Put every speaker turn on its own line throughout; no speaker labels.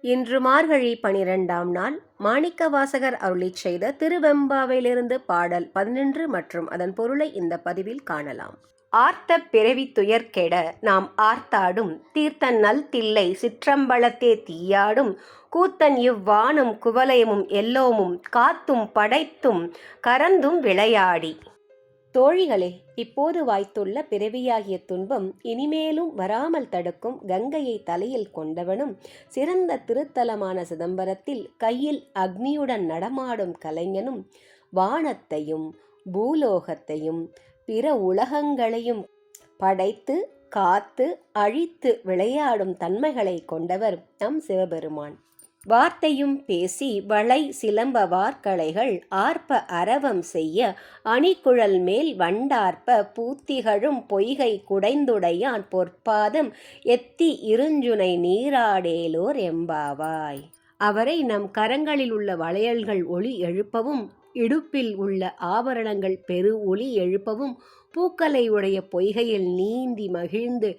இன்று மார்கழி 12ஆம் நாள் மாணிக்கவாசகர் அருளிச் செய்த திருவெம்பாவையிலிருந்து பாடல் 11 மற்றும் அதன் பொருளை இந்த பதிவில் காணலாம். ஆர்த்த பிறவி துயர்கெட நாம் ஆர்த்தாடும் தீர்த்தன் நல் தில்லை சிற்றம்பலத்தே தீயாடும் கூத்தன் இவ்வானும் குவலயமும் எல்லோமும் காத்தும் படைத்தும் கரந்தும் விளையாடி. தோழிகளே, இப்போது வாய்த்துள்ள பிறவியாகிய துன்பம் இனிமேலும் வராமல் தடுக்கும் கங்கையை தலையில் கொண்டவனும் சிறந்த திருத்தலமான சிதம்பரத்தில் கையில் அக்னியுடன் நடமாடும் கலைஞனும் வானத்தையும் பூலோகத்தையும் பிற உலகங்களையும் படைத்து காத்து அழித்து விளையாடும் தன்மைகளை கொண்டவர் நம் சிவபெருமான். வார்த்தையும் பேசி வளை சிலம்ப வார்களைகள் ஆர்ப்ப அரவம் செய்ய அணிகுழல் மேல் வண்டார்ப்ப பூத்திகழும் பொய்கை குடைந்துடையான் பொற்பாதம் எத்தி இருஞ்சுனை நீராடேலோர் எம்பாவாய். அவரை நம் கரங்களில் உள்ள வளையல்கள் ஒளி எழுப்பவும் இடுப்பில் உள்ள ஆபரணங்கள் பெரு ஒளி எழுப்பவும் பூக்களை உடைய பொய்கையில் நீந்தி மகிழ்ந்து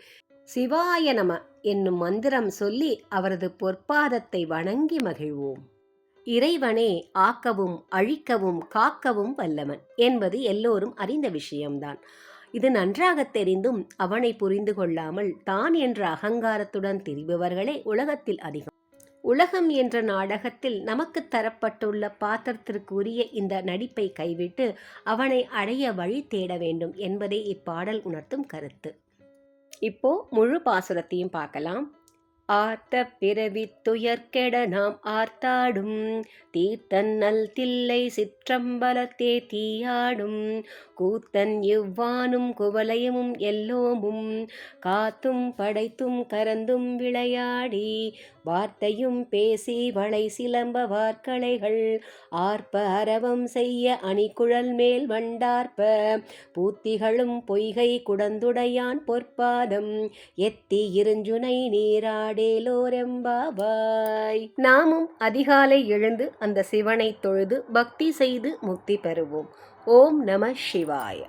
சிவாய நம என்னும் மந்திரம் சொல்லி அவரது பொற்பாதத்தை வணங்கி மகிழ்வோம். இறைவனே ஆக்கவும் அழிக்கவும் காக்கவும் வல்லவன் என்பது எல்லோரும் அறிந்த விஷயம்தான். இது நன்றாக தெரிந்தும் அவனை புரிந்து கொள்ளாமல் தான் என்ற அகங்காரத்துடன் திரிபவர்களே உலகத்தில் அதிகம். உலகம் என்ற நாடகத்தில் நமக்கு தரப்பட்டுள்ள பாத்திரத்திற்குரிய இந்த நடிப்பை கைவிட்டு அவனை அடைய வழி தேட வேண்டும் என்பதே இப்பாடல் உணர்த்தும் கருத்து. இப்போ முழு பாசுரத்தையும் பார்க்கலாம். ஆர்த்த பிறவி துயர்கெட நாம் ஆர்த்தாடும் தீர்த்தன் நல் தில்லை சிற்றம்பலத்தே தீயாடும் கூத்தன் இவ்வானும் குவலயமும் எல்லோமும் காத்தும் படைத்தும் கரந்தும் விளையாடி வார்த்தையும் பேசி வளை சிலம்ப வார்களைகள் ஆர்ப்ப அரவம் செய்ய அணிகுழல் மேல் வண்டார்ப்ப பூத்திகளும் பொய்கை குடந்துடையான் பொற்பாதம் எத்தி இருஞ்சுனை நீராடேலோர் எம்பாவாய். நாமும் அதிகாலை எழுந்து அந்த சிவனை தொழுது பக்தி செய்து முக்தி பெறுவோம். ஓம் நம சிவாய.